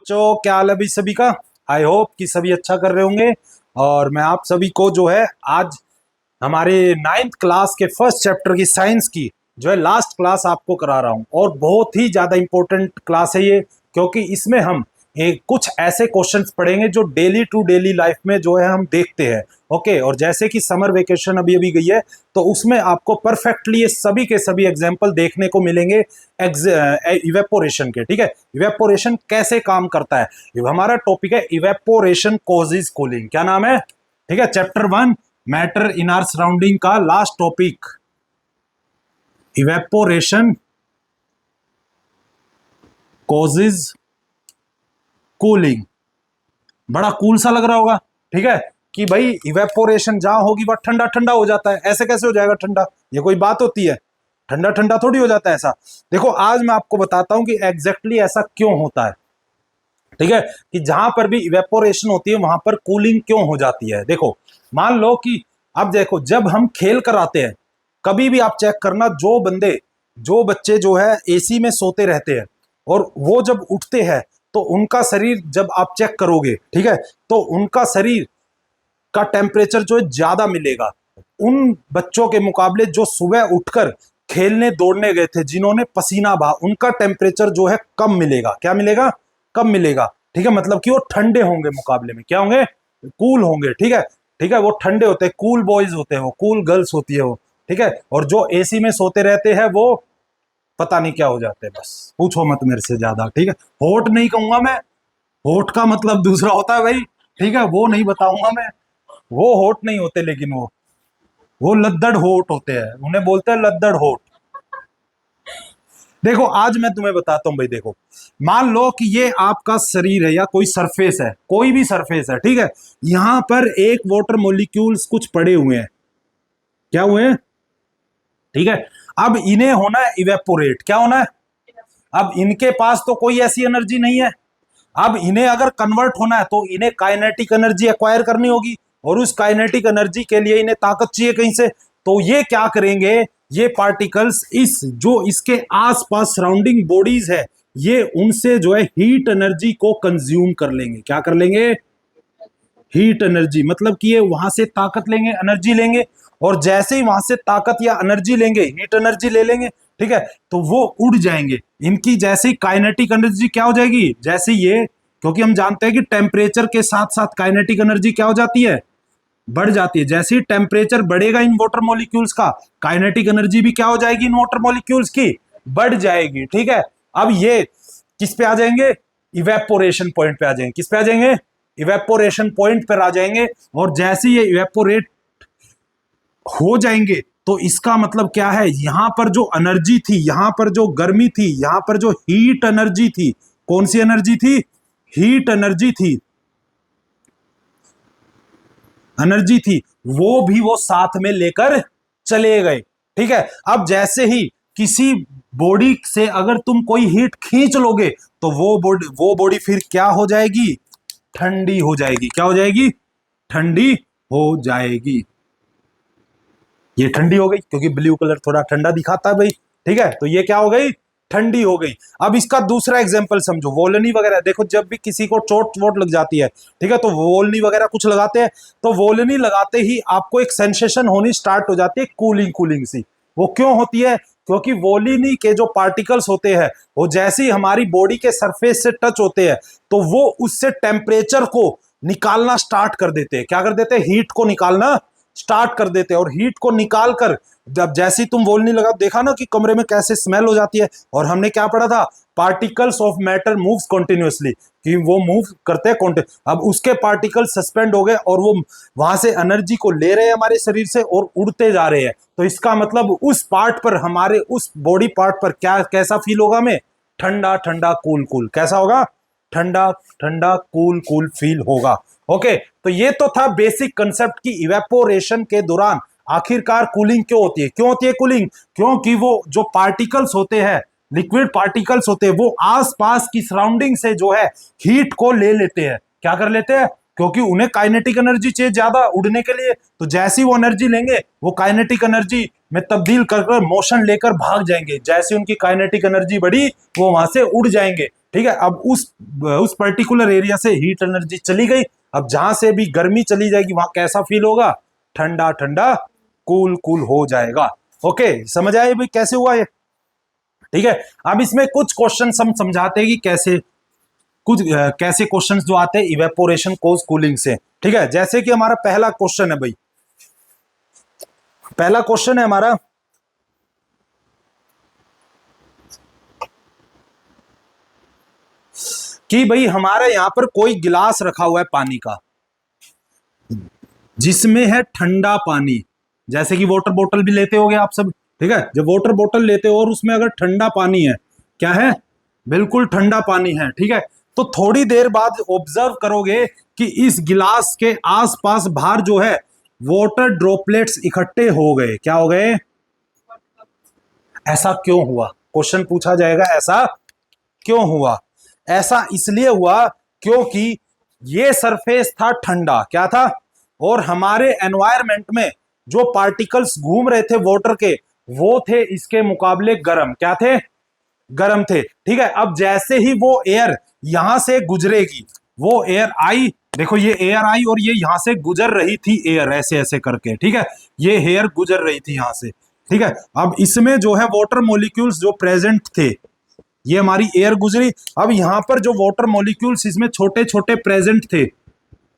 बच्चों, क्या हाल है अभी सभी का। आई होप कि सभी अच्छा कर रहे होंगे। और मैं आप सभी को जो है आज हमारे 9th क्लास के फर्स्ट चैप्टर की साइंस की जो है लास्ट क्लास आपको करा रहा हूं। और बहुत ही ज्यादा इंपॉर्टेंट क्लास है ये, क्योंकि इसमें हम कुछ ऐसे क्वेश्चंस पढ़ेंगे जो डेली टू डेली लाइफ में जो है हम देखते हैं। ओके, और जैसे कि समर वेकेशन अभी अभी गई है, तो उसमें आपको परफेक्टली ये सभी के सभी एग्जाम्पल देखने को मिलेंगे इवेपोरेशन के। ठीक है, इवेपोरेशन कैसे काम करता है, हमारा टॉपिक है इवेपोरेशन कॉजेज कूलिंग। क्या नाम है? ठीक है, chapter 1 matter in our surrounding का last topic evaporation causes cooling. बड़ा कूल सा लग रहा होगा, ठीक है, कि भाई इवेपोरेशन जहां होगी वह ठंडा ठंडा हो जाता है। ऐसे कैसे हो जाएगा ठंडा? ये कोई बात होती है? ठंडा ठंडा थोड़ी हो जाता है ऐसा। देखो, आज मैं आपको बताता हूं कि एग्जैक्टली ऐसा क्यों होता है। ठीक है, कि जहां पर भी इवेपोरेशन होती है वहां पर कूलिंग क्यों हो जाती है। देखो, मान लो कि अब देखो, जब हम खेल कर आते हैं, कभी भी आप चेक करना, जो बच्चे जो है एसी में सोते रहते हैं और वो जब उठते हैं तो उनका शरीर जब आप चेक करोगे, ठीक है, तो उनका शरीर का टेम्परेचर जो है ज्यादा मिलेगा उन बच्चों के मुकाबले जो सुबह उठकर खेलने दौड़ने गए थे, जिन्होंने पसीना बहा, उनका टेम्परेचर जो है कम मिलेगा। क्या मिलेगा? कम मिलेगा। ठीक है, मतलब कि वो ठंडे होंगे मुकाबले में। क्या होंगे? कूल होंगे। ठीक है, ठीक है, वो ठंडे होते हैं, कूल बॉयज होते हैं, वो कूल गर्ल्स होती है वो। ठीक है, और जो एसी में सोते रहते हैं वो पता नहीं क्या हो जाते हैं, बस पूछो मत मेरे से ज्यादा। ठीक है, होट नहीं कहूंगा मैं, होट का मतलब दूसरा होता है भाई। ठीक है, वो नहीं बताऊंगा मैं, वो होट नहीं होते, लेकिन वो लद्दड़ होट होते हैं, उन्हें बोलते हैं लद्दड़ होट। देखो, आज मैं तुम्हें बताता हूं भाई। देखो, मान लो कि ये आपका शरीर है या कोई सरफेस है, कोई भी सरफेस है। ठीक है, यहां पर एक वाटर मॉलिक्यूल्स कुछ पड़े हुए हैं। क्या हुए हैं? ठीक है, अब इन्हें होना है इवेपोरेट। क्या होना है? अब इनके पास तो कोई ऐसी एनर्जी नहीं है। अब इन्हें अगर कन्वर्ट होना है तो इन्हें काइनेटिक एनर्जी एक्वायर करनी होगी, और उस काइनेटिक एनर्जी के लिए इन्हें ताकत चाहिए कहीं से। तो ये क्या करेंगे, ये पार्टिकल्स इस जो इसके आसपास सराउंडिंग बॉडीज है, ये उनसे जो है हीट एनर्जी को कंज्यूम कर लेंगे। क्या कर लेंगे? हीट एनर्जी, मतलब कि ये वहां से ताकत लेंगे, एनर्जी लेंगे, और जैसे ही वहां से ताकत या एनर्जी लेंगे, हीट एनर्जी ले लेंगे, ठीक है, तो वो उड़ जाएंगे। इनकी जैसी काइनेटिक एनर्जी क्या हो जाएगी, जैसे ये, क्योंकि हम जानते हैं कि टेम्परेचर के साथ साथ काइनेटिक एनर्जी क्या हो जाती है, बढ़ जाती है। जैसे ही टेम्परेचर बढ़ेगा इन वाटर मॉलिक्यूल्स का, काइनेटिक एनर्जी भी क्या हो जाएगी इन वाटर मॉलिक्यूल्स की, बढ़ जाएगी। ठीक है, अब ये किस पे आ जाएंगे? इवेपोरेशन पॉइंट पे आ जाएंगे। किस पे आ जाएंगे? इवेपोरेशन पॉइंट पर आ जाएंगे। और जैसे ये इवेपोरेट हो जाएंगे तो इसका मतलब क्या है, यहां पर जो एनर्जी थी, यहां पर जो गर्मी थी, यहां पर जो हीट एनर्जी थी, कौन सी एनर्जी थी? हीट एनर्जी थी, एनर्जी थी, वो भी वो साथ में लेकर चले गए। ठीक है, अब जैसे ही किसी बॉडी से अगर तुम कोई हीट खींच लोगे तो वो बॉडी फिर क्या हो जाएगी? ठंडी हो जाएगी। क्या हो जाएगी? ठंडी हो जाएगी। ये ठंडी हो गई क्योंकि ब्लू कलर थोड़ा ठंडा दिखाता है भाई। ठीक है, तो ये क्या हो गई? ठंडी हो गई। अब इसका दूसरा एग्जांपल समझो, वोलनी वगैरह। देखो, जब भी किसी को चोट वोट लग जाती है, ठीक है, तो वोलनी वगैरह कुछ लगाते हैं, तो वोलनी लगाते ही आपको एक सेंसेशन होनी स्टार्ट हो जाती है, कूलिंग कूलिंग सी। वो क्यों होती है? क्योंकि वोलिनी के जो पार्टिकल्स होते हैं वो जैसे ही हमारी बॉडी के सरफेस से टच होते हैं तो वो उससे टेम्परेचर को निकालना स्टार्ट कर देते हैं। क्या कर देते हैं? हीट को निकालना स्टार्ट कर देते हैं। और हीट को निकाल कर जब जैसे तुम वोल्नी लगा, देखा ना कि कमरे में कैसे स्मेल हो जाती है। और हमने क्या पढ़ा था? Particles of matter moves continuously, कि वो मूव करते हैं। अब उसके पार्टिकल सस्पेंड हो गए और वो वहां से एनर्जी को ले रहे हैं हमारे शरीर से और उड़ते जा रहे हैं। तो इसका मतलब उस पार्ट पर, हमारे उस बॉडी पार्ट पर क्या कैसा फील होगा हमें? ठंडा ठंडा कूल कूल। कैसा होगा? ठंडा ठंडा कूल कूल फील होगा। ओके, तो ये तो था बेसिक कंसेप्ट की इवेपोरेशन के दौरान आखिरकार कूलिंग क्यों होती है। क्यों होती है कूलिंग? क्योंकि वो जो पार्टिकल्स होते हैं, लिक्विड पार्टिकल्स होते हैं, वो आसपास की सराउंडिंग से जो है हीट को ले लेते हैं। क्या कर लेते हैं? क्योंकि उन्हें काइनेटिक एनर्जी चाहिए ज्यादा उड़ने के लिए, तो जैसी वो एनर्जी लेंगे वो काइनेटिक एनर्जी में तब्दील कर मोशन लेकर भाग जाएंगे। जैसे उनकी काइनेटिक एनर्जी बढ़ी वो वहां से उड़ जाएंगे। ठीक है। अब उस पर्टिकुलर एरिया से हीट एनर्जी चली गई, अब जहां से भी गर्मी चली जाएगी वहां कैसा फील होगा, ठंडा ठंडा कूल कूल हो जाएगा। ओके, समझ आए भाई कैसे हुआ ये, ठीक है। अब इसमें कुछ क्वेश्चन हम समझाते हैं कि कैसे कुछ कैसे क्वेश्चंस जो आते हैं इवेपोरेशन कोज कूलिंग से, ठीक है। जैसे कि हमारा पहला क्वेश्चन है भाई, पहला क्वेश्चन है हमारा कि भाई हमारे यहां पर कोई गिलास रखा हुआ है पानी का जिसमें है ठंडा पानी, जैसे कि वाटर बोतल भी लेते होगे आप सब, ठीक है। जब वाटर बोतल लेते हो और उसमें अगर ठंडा पानी है, क्या है, बिल्कुल ठंडा पानी है, ठीक है। तो थोड़ी देर बाद ऑब्जर्व करोगे कि इस गिलास के आसपास बाहर जो है वाटर ड्रॉपलेट्स इकट्ठे हो गए, क्या हो गए, ऐसा क्यों हुआ, क्वेश्चन पूछा जाएगा ऐसा क्यों हुआ। ऐसा इसलिए हुआ क्योंकि ये सरफेस था ठंडा, क्या था, और हमारे एनवायरमेंट में जो पार्टिकल्स घूम रहे थे वाटर के वो थे इसके मुकाबले गर्म, क्या थे, गर्म थे, ठीक है। अब जैसे ही वो एयर यहां से गुजरेगी, वो एयर आई, देखो ये एयर आई और ये यहां से गुजर रही थी एयर ऐसे ऐसे करके, ठीक है, ये एयर गुजर रही थी यहां से, ठीक है। अब इसमें जो है वाटर मॉलिक्यूल्स जो प्रेजेंट थे, ये हमारी एयर गुजरी, अब यहां पर जो वाटर मॉलिक्यूल्स इसमें छोटे छोटे प्रेजेंट थे,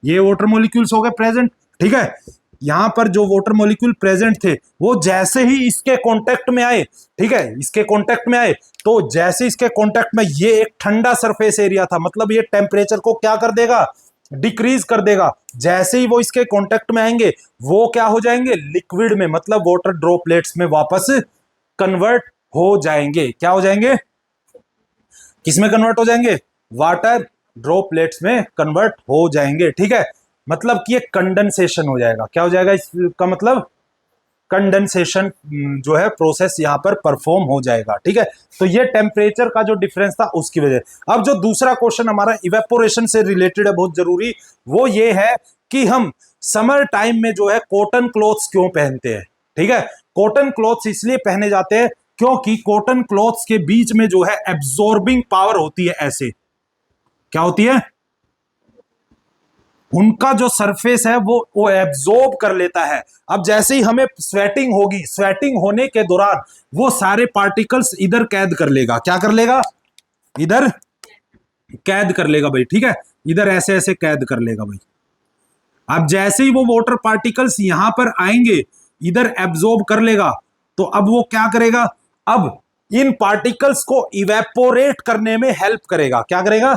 ये वाटर मॉलिक्यूल्स हो गए प्रेजेंट, ठीक है। यहां पर जो वाटर मॉलिक्यूल प्रेजेंट थे वो जैसे ही इसके कांटेक्ट में आए, ठीक है, इसके कांटेक्ट में आए, तो जैसे इसके कांटेक्ट में ये एक ठंडा सरफेस एरिया था, मतलब ये टेम्परेचर को क्या कर देगा, डिक्रीज कर देगा। जैसे ही वो इसके कांटेक्ट में आएंगे वो क्या हो जाएंगे, लिक्विड में, मतलब वाटर ड्रॉपलेट्स में वापस कन्वर्ट हो जाएंगे, क्या हो जाएंगे, किसमें कन्वर्ट हो जाएंगे, वाटर ड्रॉपलेट्स में कन्वर्ट हो जाएंगे, ठीक है। मतलब कि ये कंडेंसेशन हो जाएगा, क्या हो जाएगा, इसका मतलब कंडेंसेशन जो है प्रोसेस यहां पर परफॉर्म हो जाएगा, ठीक है। तो ये टेम्परेचर का जो डिफरेंस था उसकी वजह। अब जो दूसरा क्वेश्चन हमारा इवेपोरेशन से रिलेटेड है बहुत जरूरी, वो ये है कि हम समर टाइम में जो है कॉटन क्लॉथ्स क्यों पहनते हैं, ठीक है। कॉटन क्लॉथ्स इसलिए पहने जाते हैं क्योंकि कॉटन क्लॉथ्स के बीच में जो है एब्जॉर्बिंग पावर होती है, ऐसे क्या होती है, उनका जो सरफेस है वो एब्जॉर्ब कर लेता है। अब जैसे ही हमें स्वेटिंग होगी, स्वेटिंग होने के दौरान वो सारे पार्टिकल्स इधर कैद कर लेगा, क्या कर लेगा, इधर कैद कर लेगा भाई, ठीक है, इधर ऐसे ऐसे कैद कर लेगा भाई। अब जैसे ही वो वाटर पार्टिकल्स यहां पर आएंगे, इधर एब्जॉर्ब कर लेगा, तो अब वो क्या करेगा, अब इन पार्टिकल्स को इवेपोरेट करने में हेल्प करेगा, क्या करेगा,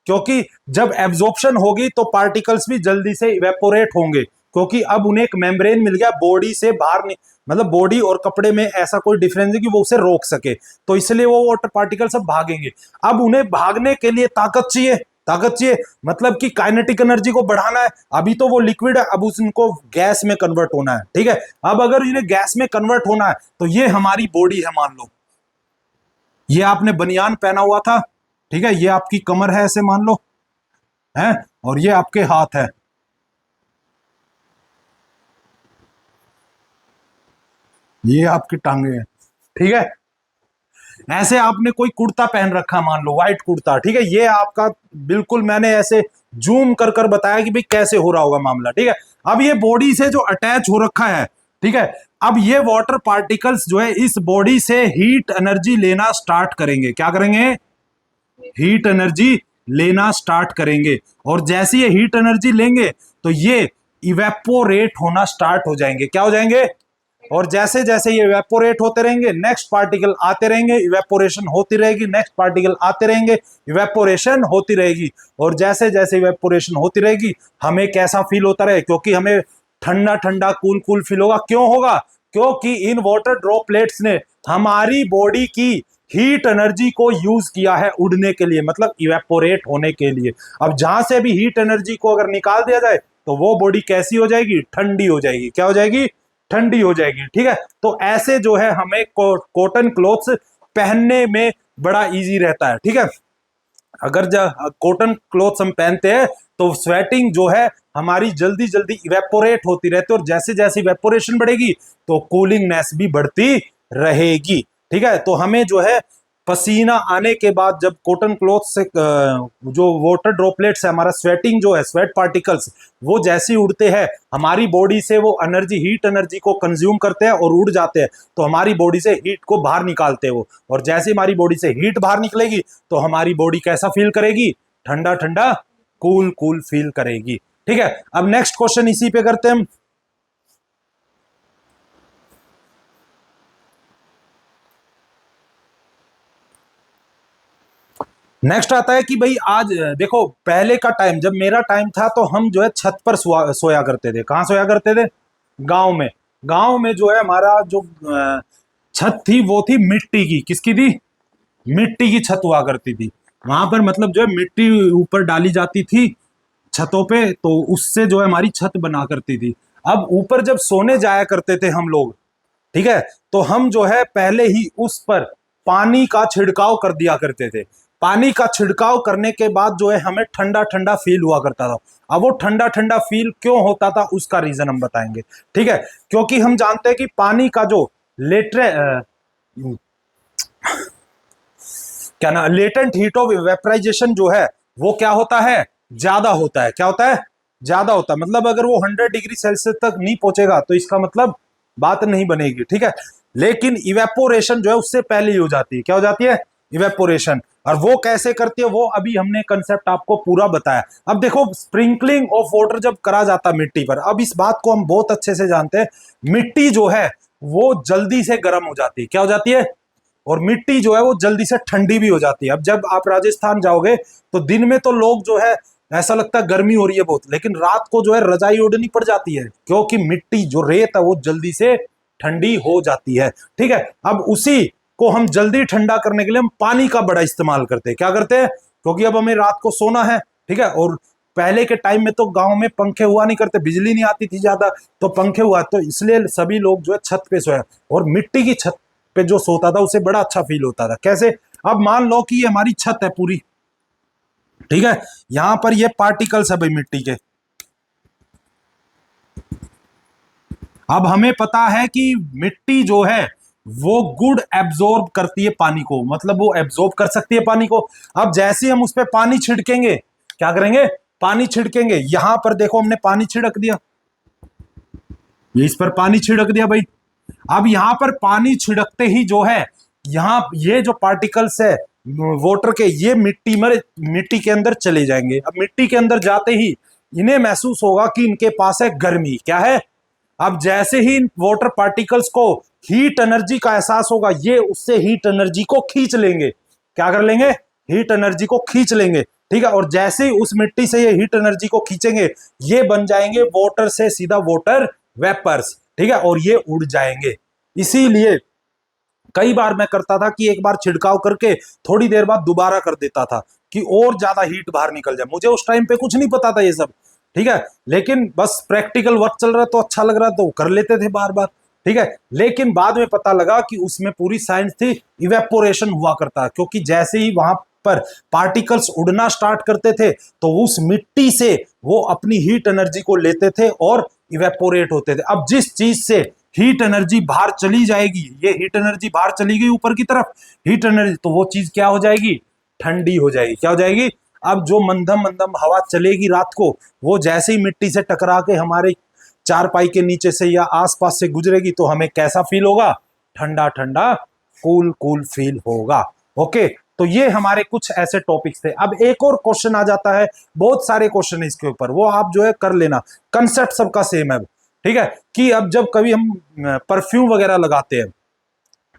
क्योंकि जब एब्जॉर्प्शन होगी तो पार्टिकल्स भी जल्दी से इवेपोरेट होंगे, क्योंकि अब उन्हें एक मेम्ब्रेन मिल गया बॉडी से बाहर नहीं, मतलब बॉडी और कपड़े में ऐसा कोई डिफरेंस है कि वो उसे रोक सके, तो इसलिए वो वाटर पार्टिकल सब भागेंगे। अब उन्हें भागने के लिए ताकत चाहिए, ताकत चाहिए, मतलब कि काइनेटिक एनर्जी को बढ़ाना है। अभी तो वो लिक्विड है, अब उनको गैस में कन्वर्ट होना है, ठीक है। अब अगर इन्हें गैस में कन्वर्ट होना है तो ये हमारी बॉडी है, मान लो ये आपने बनियान पहना हुआ था, ठीक है, ये आपकी कमर है ऐसे मान लो, है, और ये आपके हाथ है, ये आपकी टांगे हैं, ठीक है। ऐसे आपने कोई कुर्ता पहन रखा मान लो, व्हाइट कुर्ता, ठीक है, ये आपका बिल्कुल मैंने ऐसे जूम कर कर बताया कि भाई कैसे हो रहा होगा मामला, ठीक है। अब ये बॉडी से जो अटैच हो रखा है, ठीक है, अब ये वाटर पार्टिकल्स जो है इस बॉडी से हीट एनर्जी लेना स्टार्ट करेंगे, क्या करेंगे, हीट एनर्जी लेना स्टार्ट करेंगे, और जैसे ये हीट एनर्जी लेंगे तो ये इवेपोरेट होना स्टार्ट हो जाएंगे, क्या हो जाएंगे, और जैसे जैसे ये इवेपोरेट होते रहेंगे नेक्स्ट पार्टिकल आते रहेंगे, इवेपोरेशन होती रहेगी, नेक्स्ट पार्टिकल आते रहेंगे, इवेपोरेशन होती रहेगी, और जैसे जैसे इवेपोरेशन होती रहेगी हमें कैसा फील होता रहे, क्योंकि हमें ठंडा ठंडा कूल कूल फील होगा, क्यों होगा, क्योंकि इन वाटर ड्रॉपलेट्स ने हमारी बॉडी की हीट एनर्जी को यूज किया है उड़ने के लिए, मतलब इवेपोरेट होने के लिए। अब जहां से भी हीट एनर्जी को अगर निकाल दिया जाए तो वो बॉडी कैसी हो जाएगी, ठंडी हो जाएगी, क्या हो जाएगी, ठंडी हो जाएगी, ठीक है। तो ऐसे जो है हमें कॉटन क्लॉथ्स पहनने में बड़ा इजी रहता है, ठीक है। अगर जब कॉटन क्लॉथ्स हम पहनते हैं तो स्वेटिंग जो है हमारी जल्दी जल्दी इवेपोरेट होती रहती है, और जैसे जैसे इवेपोरेशन बढ़ेगी तो कूलिंगनेस भी बढ़ती रहेगी, ठीक है। तो हमें जो है पसीना आने के बाद जब कॉटन क्लॉथ से जो वाटर ड्रॉपलेट्स है, हमारा स्वेटिंग जो है, स्वेट पार्टिकल्स, वो जैसे ही उड़ते हैं हमारी बॉडी से, वो एनर्जी, हीट एनर्जी को कंज्यूम करते हैं और उड़ जाते हैं, तो हमारी बॉडी से हीट को बाहर निकालते हैं वो। और जैसे हमारी बॉडी से हीट बाहर निकलेगी तो हमारी बॉडी कैसा फील करेगी? ठंडा ठंडा, कूल कूल फील करेगी। ठीक है, अब नेक्स्ट क्वेश्चन इसी पे करते हैं हम। नेक्स्ट आता है कि भाई आज देखो, पहले का टाइम, जब मेरा टाइम था तो हम जो है छत पर सोया करते थे। कहाँ सोया करते थे? गांव में। गांव में जो है हमारा जो छत थी वो थी मिट्टी की। किसकी थी? मिट्टी की छत हुआ करती थी। वहां पर मतलब जो है मिट्टी ऊपर डाली जाती थी छतों पे, तो उससे जो है हमारी छत बना करती थी। अब ऊपर जब सोने जाया करते थे हम लोग, ठीक है, तो हम जो है पहले ही उस पर पानी का छिड़काव कर दिया करते थे। पानी का छिड़काव करने के बाद जो है हमें ठंडा ठंडा फील हुआ करता था। अब वो ठंडा ठंडा फील क्यों होता था उसका रीजन हम बताएंगे। ठीक है, क्योंकि हम जानते हैं कि पानी का जो क्या ना, लेटेंट हीट ऑफ वेपराइजेशन जो है वो क्या होता है? ज्यादा होता है। क्या होता है? ज्यादा होता है। मतलब अगर वो 100 डिग्री सेल्सियस तक नहीं पहुंचेगा तो इसका मतलब बात नहीं बनेगी। ठीक है, लेकिन इवेपोरेशन जो है उससे पहले ही हो जाती है। क्या हो जाती है? इवेपोरेशन। और वो कैसे करती है वो अभी हमने कंसेप्ट आपको पूरा बताया। अब देखो, स्प्रिंकलिंग ऑफ वाटर जब करा जाता मिट्टी पर, अब इस बात को हम बहुत अच्छे से जानते हैं, मिट्टी जो है वो जल्दी से गर्म हो जाती है। क्या हो जाती है? और मिट्टी जो है वो जल्दी से ठंडी भी हो जाती है। अब जब आप राजस्थान जाओगे तो दिन में तो लोग जो है ऐसा लगता है गर्मी हो रही है बहुत, लेकिन रात को जो है रजाई ओढ़नी पड़ जाती है, क्योंकि मिट्टी जो रेत है वो जल्दी से ठंडी हो जाती है। ठीक है, अब उसी को हम जल्दी ठंडा करने के लिए हम पानी का बड़ा इस्तेमाल करते हैं। क्या करते हैं? क्योंकि अब हमें रात को सोना है। ठीक है, और पहले के टाइम में तो गांव में पंखे हुआ नहीं करते, बिजली नहीं आती थी ज्यादा, तो पंखे हुआ, तो इसलिए सभी लोग जो है छत पे सोया, और मिट्टी की छत पे जो सोता था उसे बड़ा अच्छा फील होता था। कैसे? अब मान लो कि ये हमारी छत है पूरी, ठीक है, यहां पर ये पार्टिकल्स है भाई मिट्टी के। अब हमें पता है कि मिट्टी जो है वो गुड एब्जॉर्ब करती है पानी को, मतलब वो एब्जॉर्ब कर सकती है पानी को। अब जैसे ही हम उस पर पानी छिड़केंगे, क्या करेंगे? पानी छिड़केंगे। यहां पर देखो हमने पानी छिड़क दिया, ये इस पर पानी छिड़क दिया भाई। अब यहां पर पानी छिड़कते ही जो है यहां ये जो पार्टिकल्स है वाटर के, ये मिट्टी के अंदर चले जाएंगे। अब मिट्टी के अंदर जाते ही इन्हें महसूस होगा कि इनके पास है गर्मी। क्या है? अब जैसे ही वाटर पार्टिकल्स को हीट एनर्जी का एहसास होगा, ये उससे हीट एनर्जी को खींच लेंगे। क्या कर लेंगे? हीट एनर्जी को खींच लेंगे। ठीक है, और जैसे ही उस मिट्टी से ये हीट एनर्जी को खींचेंगे, ये बन जाएंगे वाटर से सीधा वाटर वेपर्स। ठीक है, और ये उड़ जाएंगे। इसीलिए कई बार मैं करता था कि एक बार छिड़काव करके थोड़ी देर बाद दोबारा कर देता था कि और ज्यादा हीट बाहर निकल जाए। मुझे उस टाइम पे कुछ नहीं पता था ये सब, ठीक है, लेकिन बस प्रैक्टिकल वर्क चल रहा तो अच्छा लग रहा तो कर लेते थे बार बार। ठीक है, लेकिन बाद में पता लगा कि उसमें पूरी साइंस थी, इवेपोरेशन हुआ करता है, क्योंकि जैसे ही वहां पर पार्टिकल्स उड़ना स्टार्ट करते थे तो उस मिट्टी से वो अपनी हीट एनर्जी को लेते थे और इवेपोरेट होते थे। अब जिस चीज से हीट एनर्जी बाहर चली जाएगी, ये हीट एनर्जी बाहर चली गई ऊपर की तरफ, हीट एनर्जी, तो वो चीज क्या हो जाएगी? ठंडी हो जाएगी। क्या हो जाएगी? अब जो मंदम मंदम हवा चलेगी रात को, वो जैसे ही मिट्टी से टकरा के हमारे चारपाई के नीचे से या आसपास से गुजरेगी तो हमें कैसा फील होगा? ठंडा ठंडा, कूल कूल फील होगा। ओके, तो ये हमारे कुछ ऐसे टॉपिक्स थे। अब एक और क्वेश्चन आ जाता है, बहुत सारे क्वेश्चन है इसके ऊपर, वो आप जो है कर लेना, कंसेप्ट सबका सेम है। ठीक है, कि अब जब कभी हम परफ्यूम वगैरह लगाते हैं,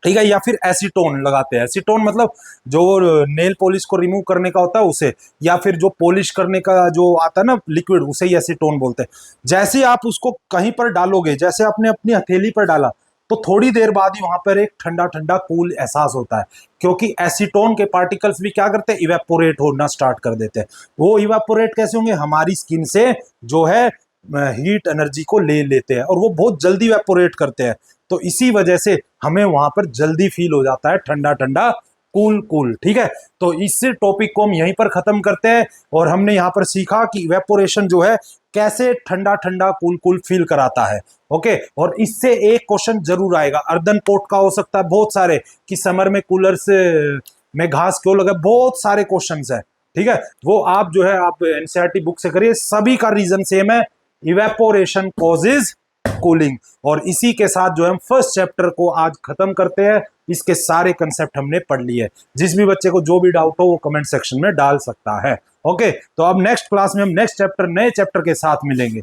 ठीक है, या फिर एसीटोन लगाते हैं, एसीटोन मतलब जो नेल पॉलिश को रिमूव करने का होता है उसे, या फिर जो पॉलिश करने का जो आता है ना लिक्विड, उसे ही एसीटोन बोलते हैं। जैसे आप उसको कहीं पर डालोगे, जैसे आपने अपनी हथेली पर डाला, तो थोड़ी देर बाद ही वहां पर एक ठंडा ठंडा कूल एहसास होता है, क्योंकि एसीटोन के पार्टिकल्स भी क्या करते हैं? इवेपोरेट होना स्टार्ट कर देते हैं। वो इवेपोरेट कैसे होंगे? हमारी स्किन से जो है हीट एनर्जी को ले लेते हैं, और वो बहुत जल्दी इवेपोरेट करते हैं, तो इसी वजह से हमें वहां पर जल्दी फील हो जाता है ठंडा ठंडा, कूल कूल। ठीक है, तो इस टॉपिक को हम यहीं पर खत्म करते हैं, और हमने यहां पर सीखा कि इवेपोरेशन जो है कैसे ठंडा ठंडा, कूल कूल फील कराता है। ओके, और इससे एक क्वेश्चन जरूर आएगा, अर्दन पोर्ट का हो सकता है बहुत सारे, कि समर में कूलर से में घास क्यों लगा, बहुत सारे क्वेश्चंस है, ठीक है। वो आप जो है आप एनसीईआरटी बुक से करिए, सभी का रीजन सेम है, इवेपोरेशन कॉजेज कूलिंग। और इसी के साथ जो हम फर्स्ट चैप्टर को आज खत्म करते हैं। इसके सारे कंसेप्ट हमने पढ़ लिए। जिस भी बच्चे को जो भी डाउट हो वो कमेंट सेक्शन में डाल सकता है। ओके, तो अब नेक्स्ट क्लास में हम नेक्स्ट चैप्टर, नए चैप्टर के साथ मिलेंगे।